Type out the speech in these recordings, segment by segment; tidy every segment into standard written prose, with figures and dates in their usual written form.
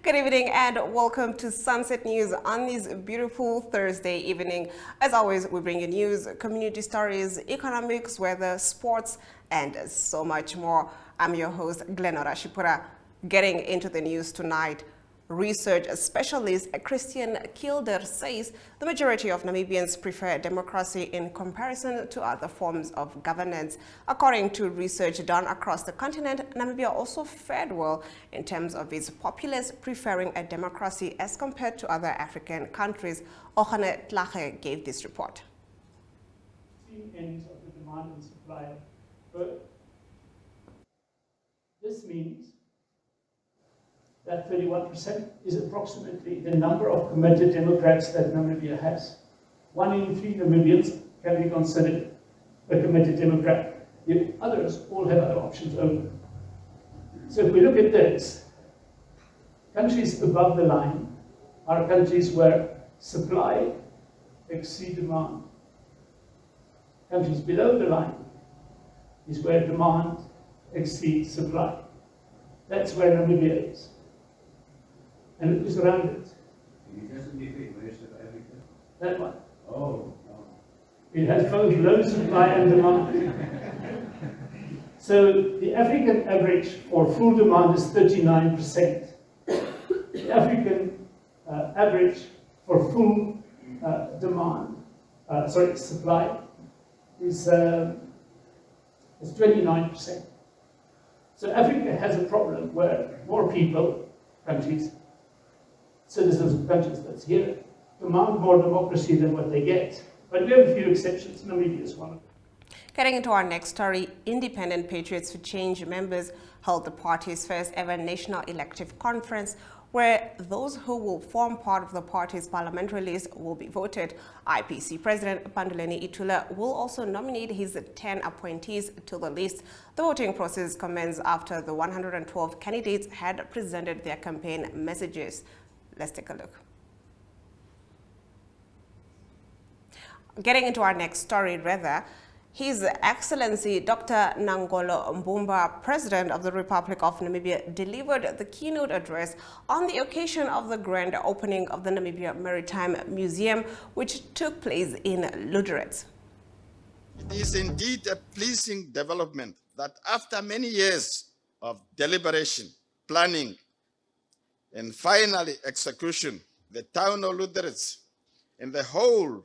Good evening and welcome to Sunset News on this beautiful Thursday evening. As always, we bring you news, community stories, economics, weather, sports, and so much more. I'm your host, Glenora Shipura. Getting into the news tonight, research specialist Christian Kilder says the majority of Namibians prefer democracy in comparison to other forms of governance. According to research done across the continent, Namibia also fared well in terms of its populace preferring a democracy as compared to other African countries. Ohane Tlache gave this report. Ends of the demand and supply. But this means that 31% is approximately the number of committed Democrats that Namibia has. 1 in 3 Namibians can be considered a committed Democrat. The others all have other options open. So if we look at this, countries above the line are countries where supply exceeds demand. Countries below the line is where demand exceeds supply. That's where Namibia is. And it was around it. It doesn't defeat most of Africa. That one. Oh, no. It has both low supply and demand. So the African average for full demand is 39%. The African average for full supply is 29%. So Africa has a problem where more people, countries, citizens of countries that's here, demand more democracy than what they get. But we have a few exceptions. Namibia is one of them. Getting into our next story, Independent Patriots for Change members held the party's first ever national elective conference, where those who will form part of the party's parliamentary list will be voted. IPC President Panduleni Itula will also nominate his 10 appointees to the list. The voting process commenced after the 112 candidates had presented their campaign messages. Let's take a look. Getting into our next story, His Excellency Dr. Nangolo Mbumba, President of the Republic of Namibia, delivered the keynote address on the occasion of the grand opening of the Namibia Maritime Museum, which took place in Lüderitz. It is indeed a pleasing development that after many years of deliberation, planning, and finally execution, the town of Lüderitz and the whole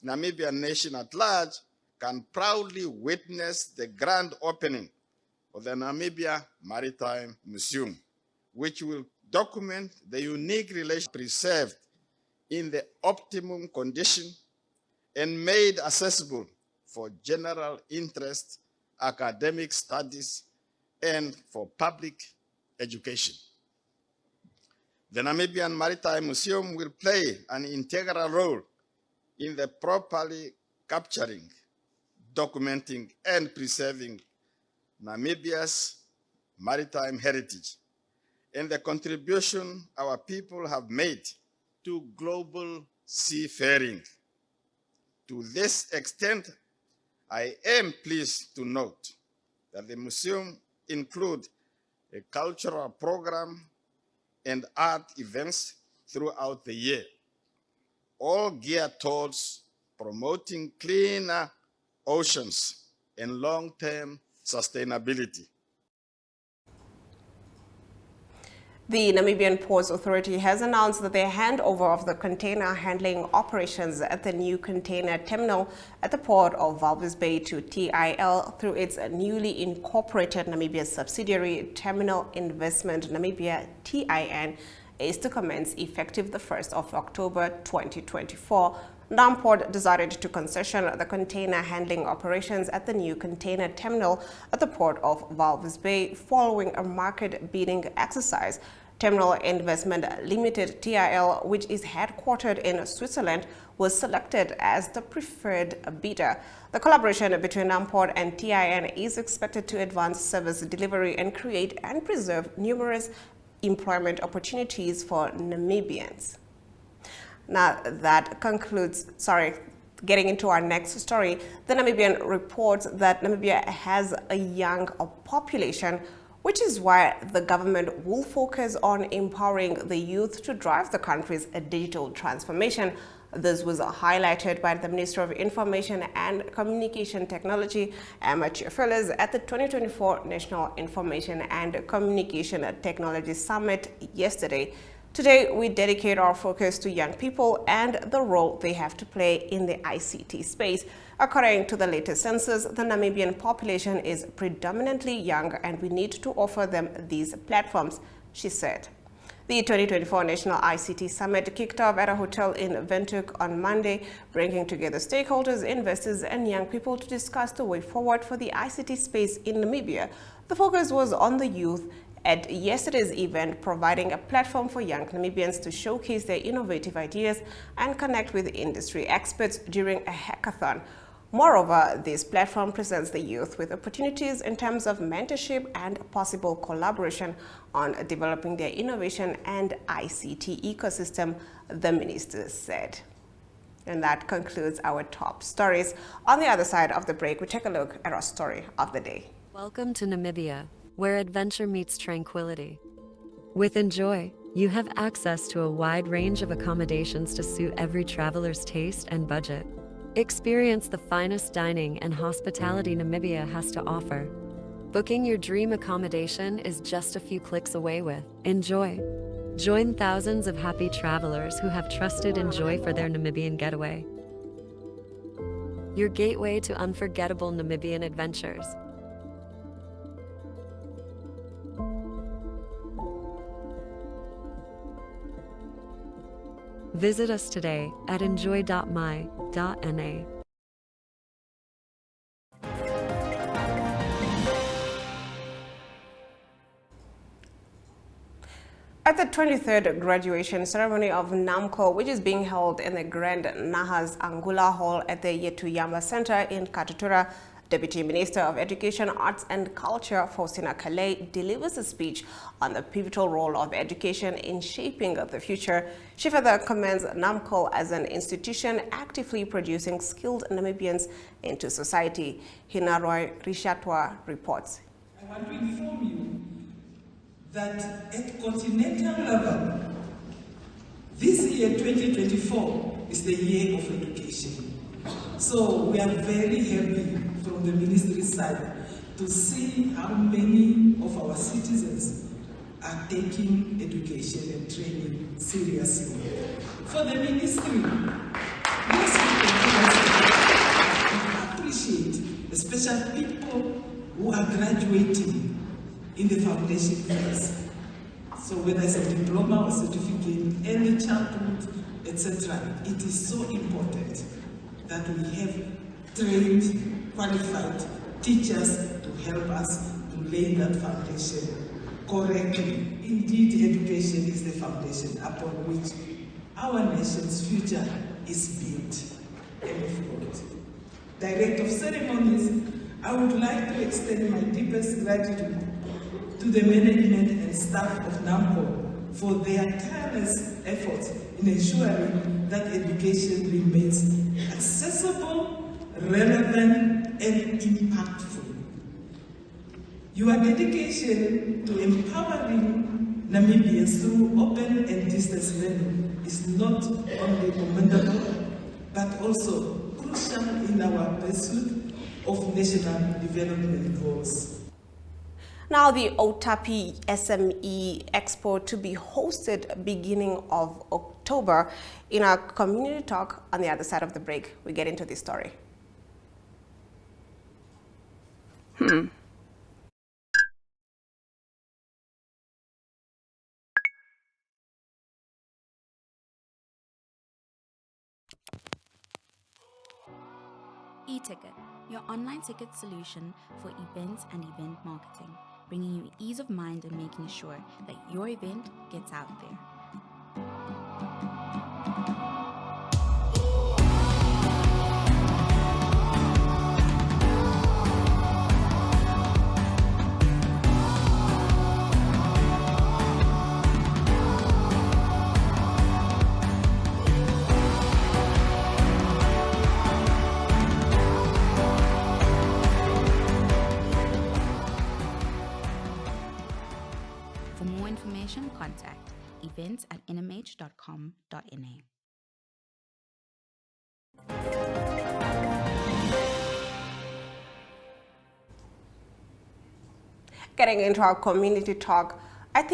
Namibian nation at large can proudly witness the grand opening of the Namibia Maritime Museum, which will document the unique relationship preserved in the optimum condition and made accessible for general interest, academic studies, and for public education. The Namibian Maritime Museum will play an integral role in the properly capturing, documenting, and preserving Namibia's maritime heritage and the contribution our people have made to global seafaring. To this extent, I am pleased to note that the museum includes a cultural program and art events throughout the year, all geared towards promoting cleaner oceans and long-term sustainability. The Namibian Ports Authority has announced that their handover of the container handling operations at the new container terminal at the port of Walvis Bay to TIL through its newly incorporated Namibia subsidiary Terminal Investment Namibia TIN is to commence effective the 1st of October 2024. Namport decided to concession the container handling operations at the new container terminal at the port of Walvis Bay following a market bidding exercise. Terminal Investment Limited TIL, which is headquartered in Switzerland, was selected as the preferred bidder. The collaboration between Namport and TIN is expected to advance service delivery and create and preserve numerous employment opportunities for Namibians. Now that concludes, getting into our next story, the Namibian reports that Namibia has a young population which is why the government will focus on empowering the youth to drive the country's digital transformation. This was highlighted by the Minister of Information and Communication Technology, Emma Chiafelas, at the 2024 National Information and Communication Technology Summit yesterday. Today, we dedicate our focus to young people and the role they have to play in the ICT space. According to the latest census, the Namibian population is predominantly young and we need to offer them these platforms, she said. The 2024 National ICT Summit kicked off at a hotel in Windhoek on Monday, bringing together stakeholders, investors and young people to discuss the way forward for the ICT space in Namibia. The focus was on the youth at yesterday's event, providing a platform for young Namibians to showcase their innovative ideas and connect with industry experts during a hackathon. Moreover, this platform presents the youth with opportunities in terms of mentorship and possible collaboration on developing their innovation and ICT ecosystem, the minister said. And that concludes our top stories. On the other side of the break, we take a look at our story of the day. Welcome to Namibia, where adventure meets tranquility. With Enjoy, you have access to a wide range of accommodations to suit every traveler's taste and budget. Experience the finest dining and hospitality Namibia has to offer. Booking your dream accommodation is just a few clicks away with Enjoy. Join thousands of happy travelers who have trusted Enjoy for their Namibian getaway. Your gateway to unforgettable Namibian adventures. Visit us today at enjoy.my.na. At the 23rd graduation ceremony of NAMCO, which is being held in the Grand Nahas Angula Hall at the Yetuyamba Center in Katutura, Deputy Minister of Education, Arts and Culture, Faustina Kalei, delivers a speech on the pivotal role of education in shaping the future. She further commends NAMCO as an institution actively producing skilled Namibians into society. Hinaroy Rishatwa reports. I want to inform you that at continental level, this year 2024 is the year of education. So we are very happy from the ministry side to see how many of our citizens are taking education and training seriously. For the ministry, yes, we appreciate the special people who are graduating in the foundation phase. So whether it's a diploma or certificate, early childhood, etc., it is so important that we have trained, qualified teachers to help us to lay that foundation correctly. Indeed, education is the foundation upon which our nation's future is built. End of quote. Director of Ceremonies, I would like to extend my deepest gratitude to the management and staff of NAMCO for their tireless efforts in ensuring that education remains accessible, relevant, and impactful. Your dedication to empowering Namibians through open and distance learning is not only commendable, but also crucial in our pursuit of national development goals. Now, the Otapi SME Expo to be hosted beginning of October. In our community talk on the other side of the break, we get into this story. eTicket, your online ticket solution for events and event marketing, bringing you ease of mind and making sure that your event gets out there. events@nmh.com.na. Getting into our community talk, at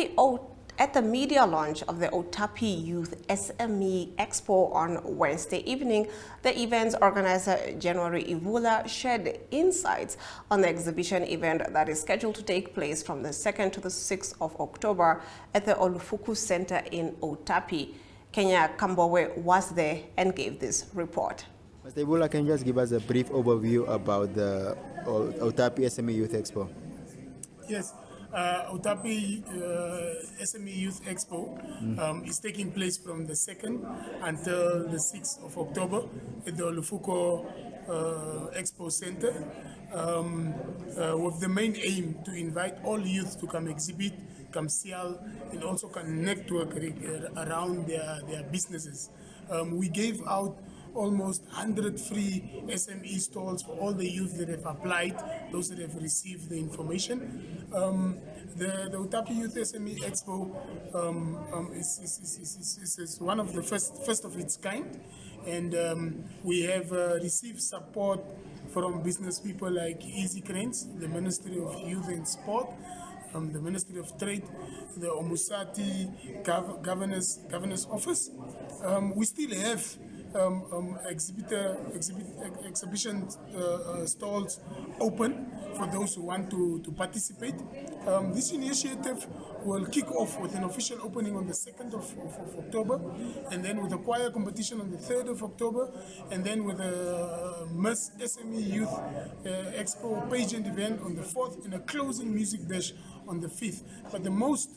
the media launch of the Otapi Youth SME Expo on Wednesday evening, the event's organizer, January Ivula, shared insights on the exhibition event that is scheduled to take place from the 2nd to the 6th of October at the Olufuku Center in Otapi. Kenya Kambowe was there and gave this report. Mr. Ivula, can you just give us a brief overview about the Otapi SME Youth Expo? Yes, Otapi SME Youth Expo is taking place from the 2nd until the 6th of October at the Olufuko Expo Center, with the main aim to invite all youth to come exhibit, come sell, and also can network around their businesses. We gave out almost 100 free SME stalls for all the youth that have applied, those that have received the information. The Otapi Youth SME Expo is one of the first of its kind, and we have received support from business people like Easy Cranes, the Ministry of Youth and Sport, the Ministry of Trade, the Omusati Governor's Office. We still have exhibition stalls open for those who want to participate. This initiative will kick off with an official opening on the 2nd of October, and then with a choir competition on the 3rd of October, and then with a Miss SME Youth Expo pageant event on the 4th, and a closing music bash on the 5th. But the most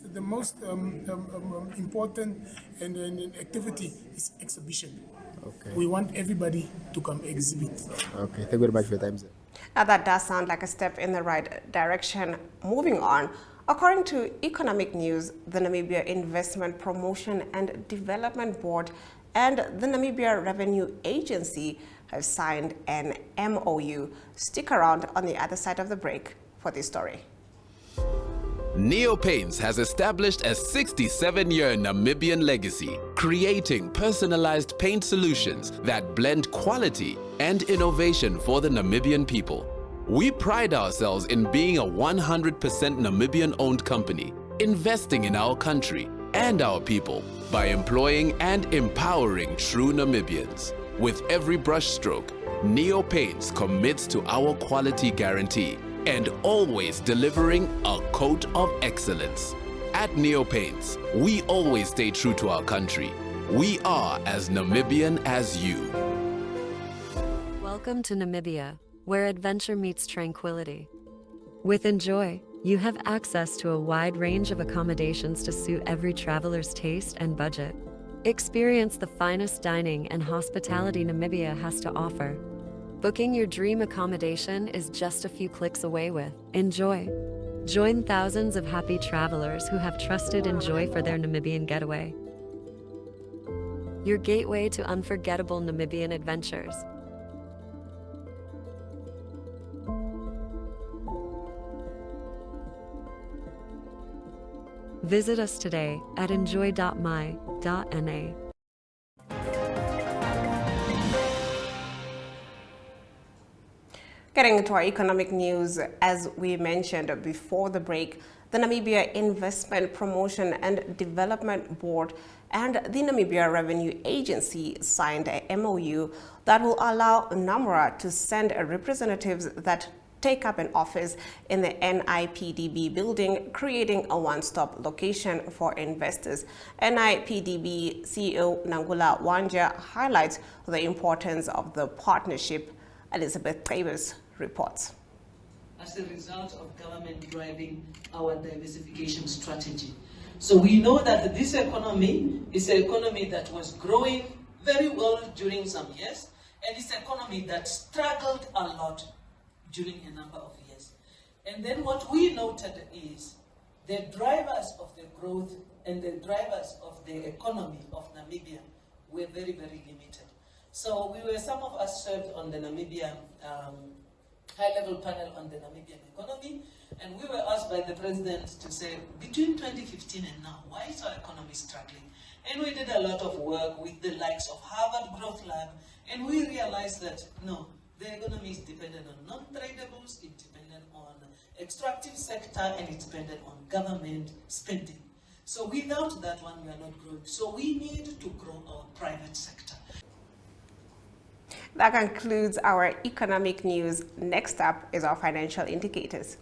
important and activity is exhibition. Okay. We want everybody to come exhibit. Okay, thank you very much for your time, sir. Now that does sound like a step in the right direction. Moving on, according to Economic News, the Namibia Investment Promotion and Development Board and the Namibia Revenue Agency have signed an MOU. Stick around on the other side of the break for this story. Neo Paints has established a 67-year Namibian legacy, creating personalized paint solutions that blend quality and innovation for the Namibian people. We pride ourselves in being a 100% Namibian-owned company, investing in our country and our people by employing and empowering true Namibians. With every brushstroke, Neo Paints commits to our quality guarantee and always delivering a coat of excellence. At Neo Paints, we always stay true to our country. We are as Namibian as you. Welcome to Namibia, where adventure meets tranquility. With Enjoy, you have access to a wide range of accommodations to suit every traveler's taste and budget. Experience the finest dining and hospitality Namibia has to offer. Booking your dream accommodation is just a few clicks away with Enjoy. Join thousands of happy travelers who have trusted Enjoy for their Namibian getaway. Your gateway to unforgettable Namibian adventures. Visit us today at enjoy.my.na. Getting into our economic news, as we mentioned before the break, the Namibia Investment Promotion and Development Board and the Namibia Revenue Agency signed a MOU that will allow NAMRA to send representatives that take up an office in the NIPDB building, creating a one-stop location for investors. NIPDB CEO Nangula Wanja highlights the importance of the partnership. Elizabeth Davis reports. As a result of government driving our diversification strategy. So we know that this economy is an economy that was growing very well during some years, and it's an economy that struggled a lot during a number of years. And then what we noted is the drivers of the growth and the drivers of the economy of Namibia were very, very limited. So some of us served on the Namibia high-level panel on the Namibian economy, And we were asked by the president to say, between 2015 and now, why is our economy struggling? And we did a lot of work with the likes of Harvard Growth Lab, and we realized that, no, the economy is dependent on non-tradables, it's dependent on extractive sector, and it's dependent on government spending. So without that one, we are not growing. So we need to grow our private sector. That concludes our economic news. Next up is our financial indicators.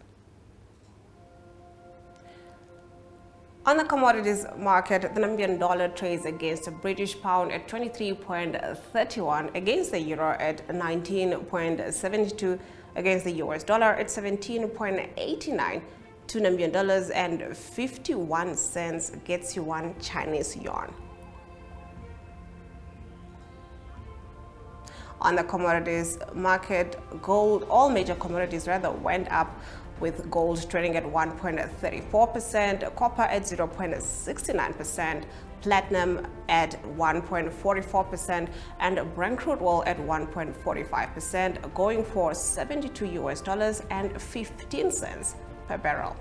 On the commodities market, the Namibian dollar trades against the British pound at 23.31, against the euro at 19.72, against the US dollar at 17.89, 2 Namibian dollars and 51 cents gets you 1 Chinese yuan. On the commodities market, gold, all major commodities rather, went up, with gold trading at 1.34%, copper at 0.69%, platinum at 1.44%, and Brent crude oil at 1.45%, going for $72.15 per barrel.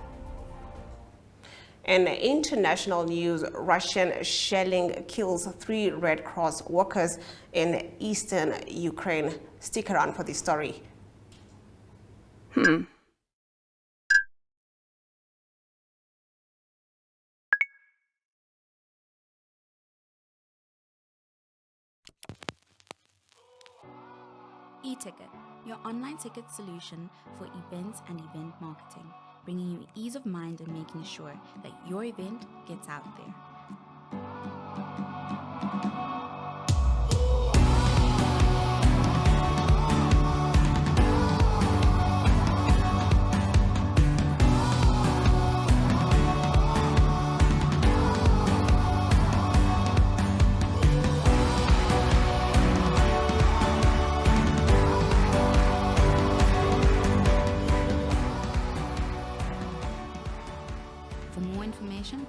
In international news, Russian shelling kills 3 Red Cross workers in eastern Ukraine. Stick around for this story. eTicket, your online ticket solution for events and event marketing, bringing you ease of mind and making sure that your event gets out there.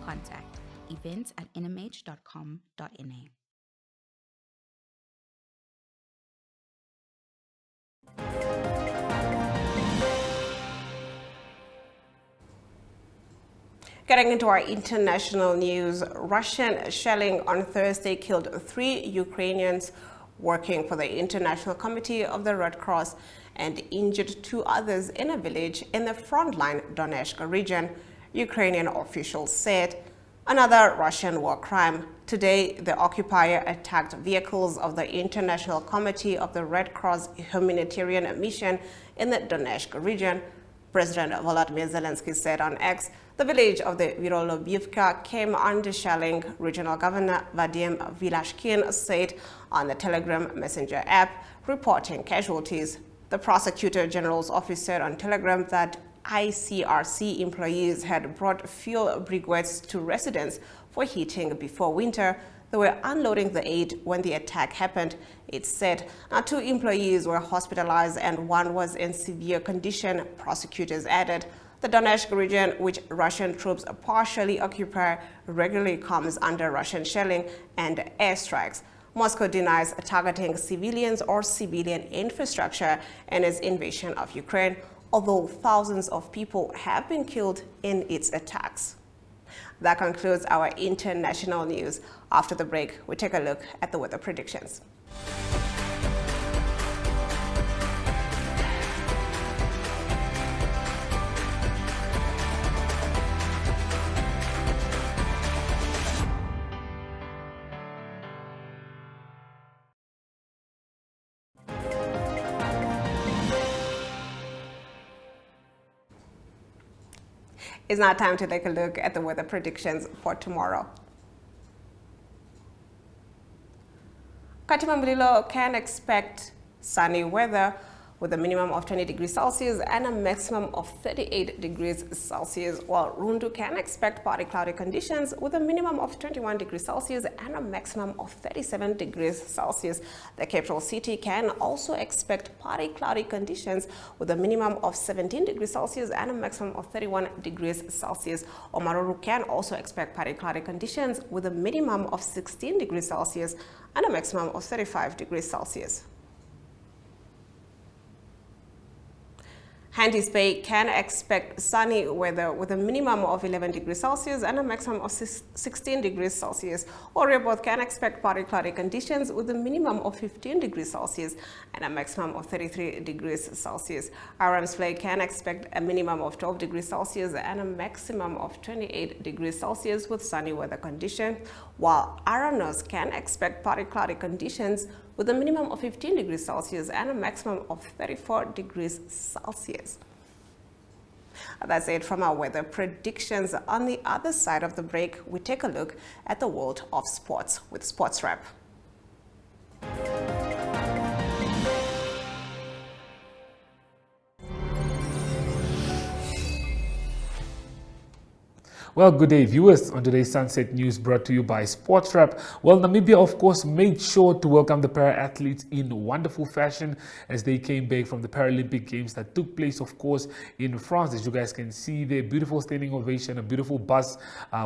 Contact events@nmh.com.na. Getting into our international news, Russian shelling on Thursday killed 3 Ukrainians working for the International Committee of the Red Cross and injured 2 others in a village in the frontline Donetsk region, Ukrainian officials said. Another Russian war crime. Today, the occupier attacked vehicles of the International Committee of the Red Cross humanitarian mission in the Donetsk region. President Volodymyr Zelensky said on X, the village of the Virolobivka came under shelling. Regional Governor Vadim Vilashkin said on the Telegram Messenger app, reporting casualties. The Prosecutor General's office said on Telegram that ICRC employees had brought fuel briquettes to residents for heating before winter. They were unloading the aid when the attack happened. It said 2 employees were hospitalized and 1 was in severe condition, prosecutors added. The Donetsk region, which Russian troops partially occupy, regularly comes under Russian shelling and airstrikes. Moscow denies targeting civilians or civilian infrastructure in its invasion of Ukraine, although thousands of people have been killed in its attacks. That concludes our international news. After the break, we take a look at the weather predictions. It's now time to take a look at the weather predictions for tomorrow. Katimamulilo can expect sunny weather with a minimum of 20 degrees Celsius and a maximum of 38 degrees Celsius, while Rundu can expect partly cloudy conditions with a minimum of 21 degrees Celsius and a maximum of 37 degrees Celsius. The capital city can also expect partly cloudy conditions with a minimum of 17 degrees Celsius and a maximum of 31 degrees Celsius. Omaruru can also expect partly cloudy conditions with a minimum of 16 degrees Celsius and a maximum of 35 degrees Celsius. Handys Bay can expect sunny weather with a minimum of 11 degrees Celsius and a maximum of 16 degrees Celsius. Orehoboth can expect partly cloudy conditions with a minimum of 15 degrees Celsius and a maximum of 33 degrees Celsius. Arams Bay can expect a minimum of 12 degrees Celsius and a maximum of 28 degrees Celsius with sunny weather conditions, while Aranos can expect partly cloudy conditions with a minimum of 15 degrees Celsius and a maximum of 34 degrees Celsius. That's it from our weather predictions. On the other side of the break, we take a look at the world of sports with Sports Wrap. Well, good day, viewers. On today's Sunset News brought to you by Sports Wrap. Well, Namibia, of course, made sure to welcome the para-athletes in wonderful fashion as they came back from the Paralympic Games that took place, of course, in France. As you guys can see there, beautiful standing ovation, a beautiful bus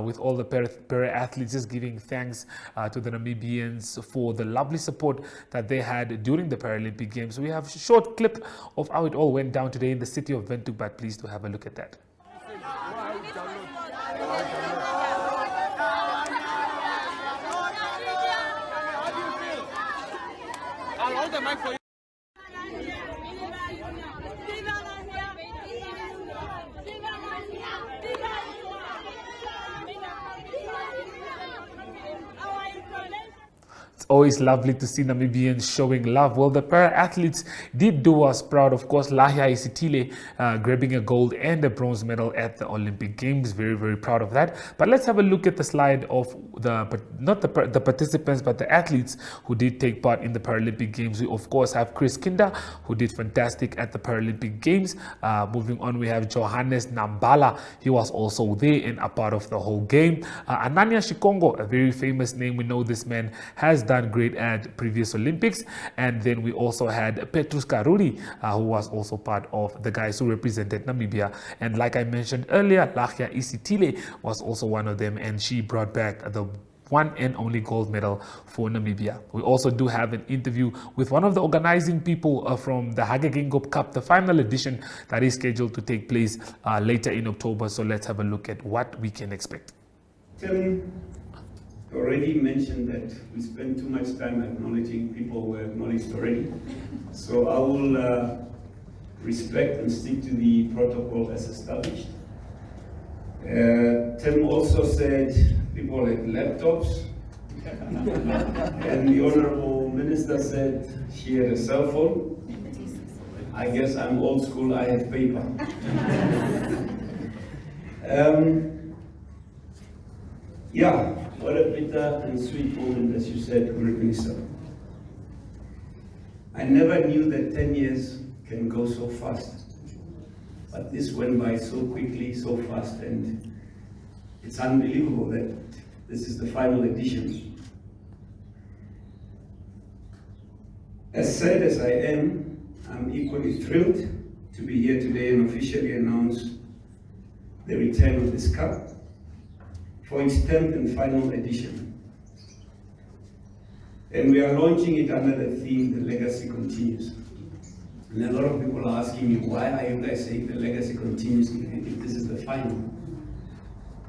with all the para-athletes just giving thanks to the Namibians for the lovely support that they had during the Paralympic Games. So we have a short clip of how it all went down today in the city of Windhoek, but please do have a look at that. I'll hold the mic for you. It's always lovely to see Namibians showing love. Well, the para-athletes did do us proud. Of course, Lahia Isitile grabbing a gold and a bronze medal at the Olympic Games. Very, very proud of that. But let's have a look at the slide of not the participants, but the athletes who did take part in the Paralympic Games. We, of course, have Chris Kinder, who did fantastic at the Paralympic Games. Moving on, we have Johannes Nambala. He was also there and a part of the whole game. Ananya Shikongo, a very famous name. We know this man has done great at previous Olympics. And then we also had Petrus Karuri, who was also part of the guys who represented Namibia. And like I mentioned earlier, Lahia Isitile was also one of them, and she brought back the one and only gold medal for Namibia. We also do have an interview with one of the organizing people from the Hage Geingob Cup, the final edition that is scheduled to take place later in October. So let's have a look at what we can expect. Tim already mentioned that we spend too much time acknowledging people who are acknowledged already. So I will respect and stick to the protocol as established. Tim also said people had laptops, and the Honorable Minister said she had a cell phone. I guess I'm old school, I have paper. Yeah, what a bitter and sweet moment, as you said, Honorable Minister. I never knew that 10 years can go so fast. But this went by so quickly, so fast, and it's unbelievable that this is the final edition. As sad as I am, I'm equally thrilled to be here today and officially announce the return of this cup for its 10th and final edition. And we are launching it under the theme, The Legacy Continues. And a lot of people are asking me, why are you guys saying the legacy continues if this is the final?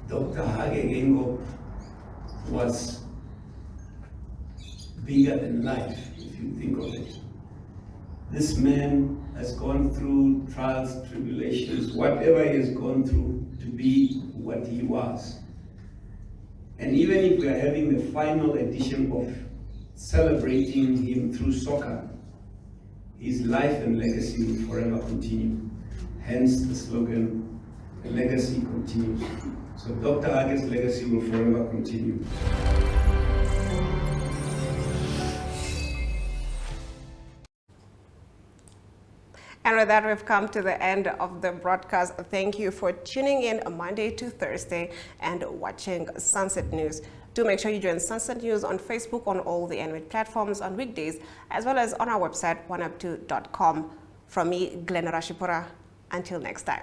Dr. Hage Geingob was bigger than life, if you think of it. This man has gone through trials, tribulations, whatever he has gone through to be what he was. And even if we are having the final edition of celebrating him through soccer, his life and legacy will forever continue. Hence the slogan, the legacy continues. So Dr. Hage's legacy will forever continue. And with that, we've come to the end of the broadcast. Thank you for tuning in Monday to Thursday and watching Sunset News. Do make sure you join Sunset News on Facebook, on all the NWIT platforms on weekdays, as well as on our website, oneup2.com. From me, Glenn Rashipura. Until next time.